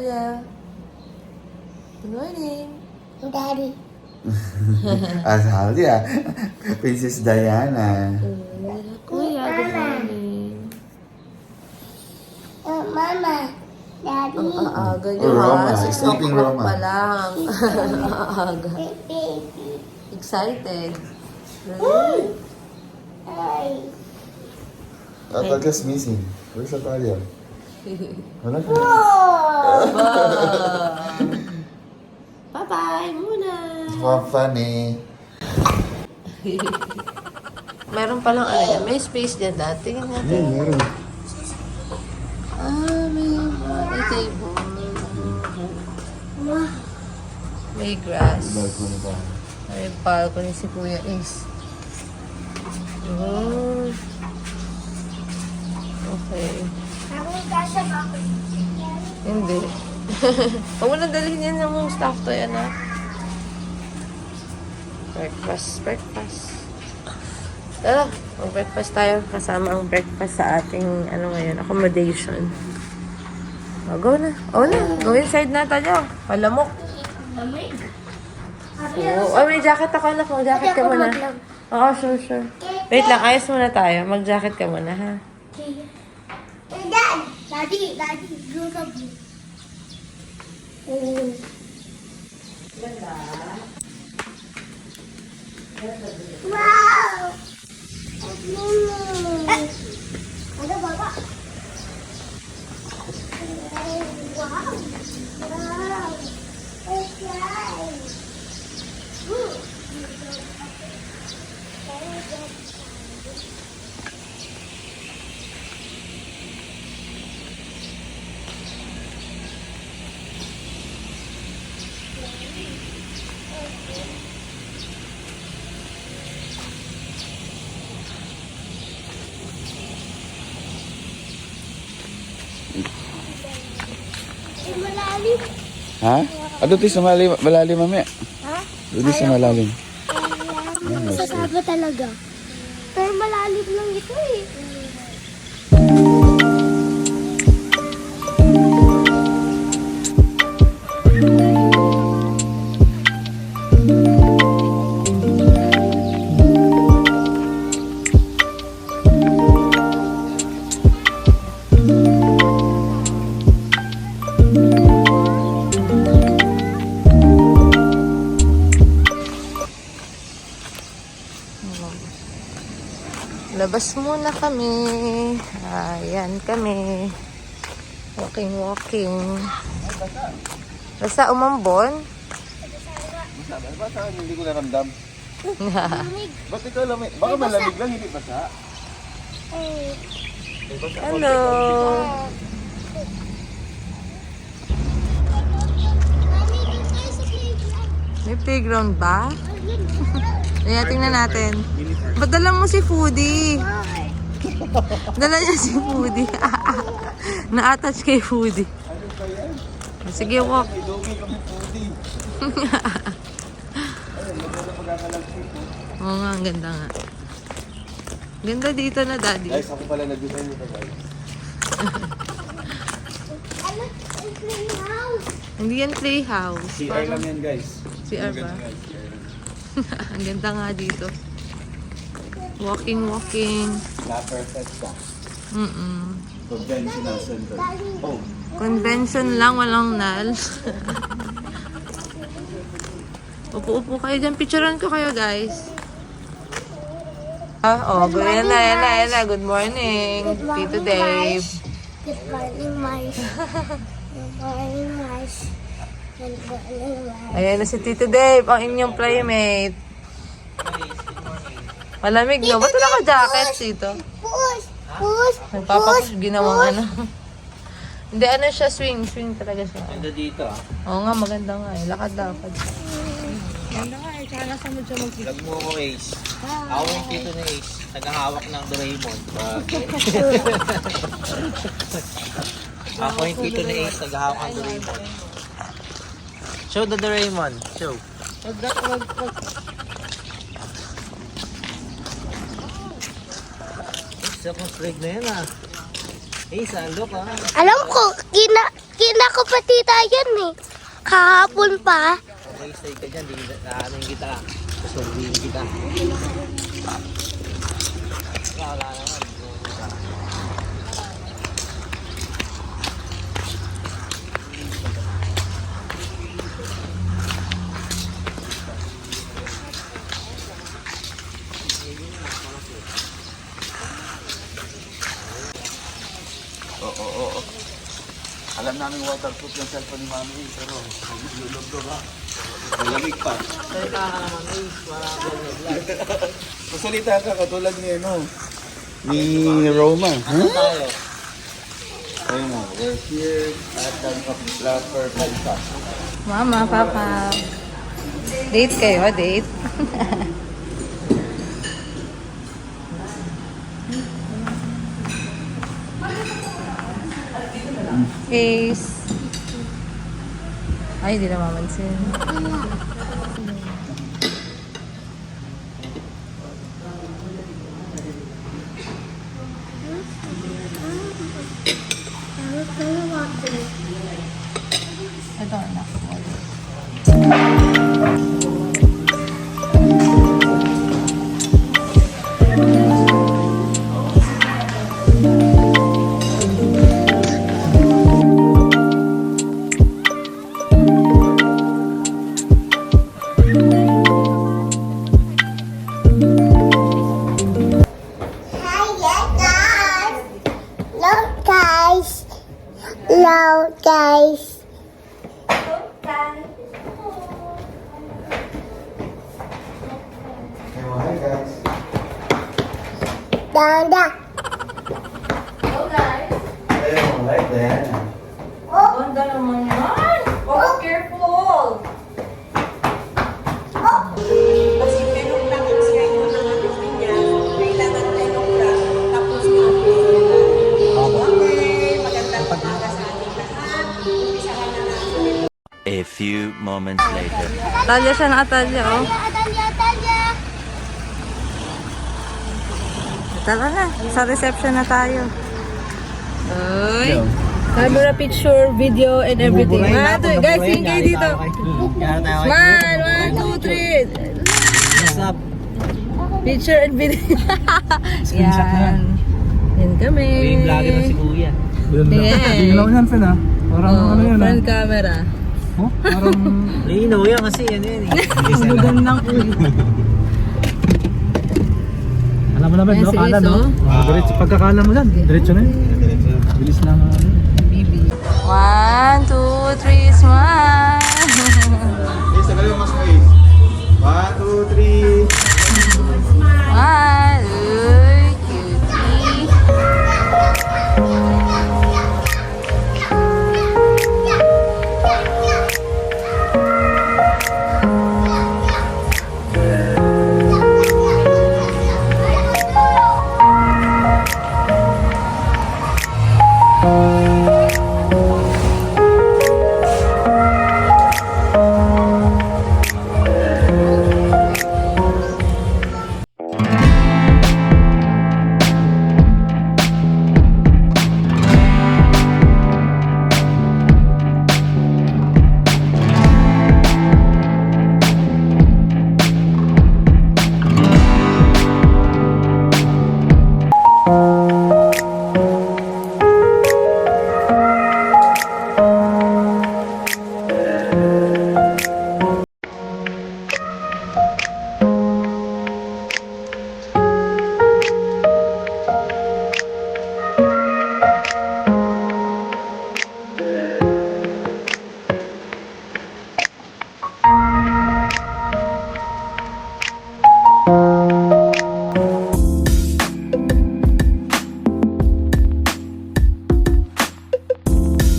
Talia. Good morning. Daddy. Sabi Princess Diana. Kuya, good morning. Mama. Daddy. Ang aaga niyo Roma, ha. 6 sleeping o'clock Roma. pa lang. Aaga. Baby. Excited. Really? Ay. Atalia's missing. Where's Atalia? Wala ka. Bye-bye muna. Funny. Meron palang ano yan. May space dyan dati. Tingnan natin. Meron. May table. May grass. Balcony ba? May balcony si Kuya Ace. Oh. Okay. Ako kasha ako. Hindi. Huwag mo na dalhin yan yung stuff toy, anak. Breakfast. Tara, mag-breakfast tayo. Kasama ang breakfast sa ating, accommodation. O, go na. Go inside na tayo. Palamok. Lamig. Oh, may jacket ako, anak. Mag-jacket ka muna. Oo, sure. Wait lang, ayos muna tayo. Mag-jacket ka muna, ha? Daddy, blue na blue. Wow! Ano baba? Wow! It's nice. Malalim. Ha? Doon sa malalim mamaya. Ha? Doon sa malalim. Sa saba talaga. Pero malalim lang ito eh. Labas muna kami. Ayan kami. Walking. Basta umambon. Basta hindi ko naramdam. Ba't ikaw lamig? Baka malamig lang, hindi basa. Hello. May playground ba? Ayan, tingnan natin. Ba't dala mo si Foodie? Dala niya si Foodie. Na-attach kay Foodie. Sige, walk. Oo nga, ang ganda nga. Ganda dito na, Daddy. Guys, ako pala nag-design nito, guys. Hindi yan playhouse. CR lang yan, guys. CR ba? Ang ganda nga dito. Walking. Na perfect ka. Conventional center. Oh. Convention lang, walang nal. Upo kayo dyan. Picturean ko kayo, guys. Yan na. Good morning. Tito Dave. Good morning, Mice. Good morning, Mice. Good morning, Mice. Ayan na si Tito Dave, ang inyong playmate. Malamig, no? Ba't wala ka jacket dito? Push. Nagpapapush, ginawang ano. Hindi, ano siya, swing talaga siya. Ganda dito ah. Oo nga, maganda nga eh. Lakad. Ganda nga eh, tsaka nasa mo siya mag-fit. Lag mo ako Ace. Ako yung tito ni Ace. Naghahawak ng Doraemon. Ako yung tito ni Ace. Naghahawak ng Doraemon. Show the Doraemon. Show. Wag. Isa pang sprig na yan ah. Ace, look ah. Alam ko, na ko pati tayo eh. Kahapon pa. Okay, stay ka dyan. Naanin kita. Gusto mo kita. Wala naman. Oo. Alam namin waterproof yung cellphone ni Mami, pero lulog doon ha. Malamig pa. Salita ka naman, Ace. Wala ka vlog. Masalita ka katulad ni ni Roma. Ano tayo? Ayun na, we're here at the Flapper Palpa. Mama, Papa. Date kayo, date. Ace. Ay, di na mamansin. Ito, anak. Hello guys. Hi guys. Dada. Ayun, like that. Ganda naman yan. Oh, careful. Kasi meron lang ang schedule ng ating niya. Kailangan meron lang. Tapos okay, magandang umaga sa ating lahat. Umpisahan na natin. A few moments later. Atalya siya na Atalya, oh. Atalya. Tara na, sa reception na tayo. Uy. Camera, picture, video, and everything. Guys, sing kayo dito. Smile, 1, 2, 3. What's up? Picture and video. Screenshot na yan. Yan kami. Yung vlogger na si Kuya. Yan. Ilaw yan, Fen, ha? Parang ano yan, ha? Front camera. Oh, parang... Lino yan kasi yan eh. Hulugan lang po. Alam mo naman, Yan no? si Kala, Iso. no? Diretso, pagkakala mo dyan, diretso na yun. Bilis lang. 1, 2, 3, smile. Yes, tagal yung mas mais. 1, 2, 3.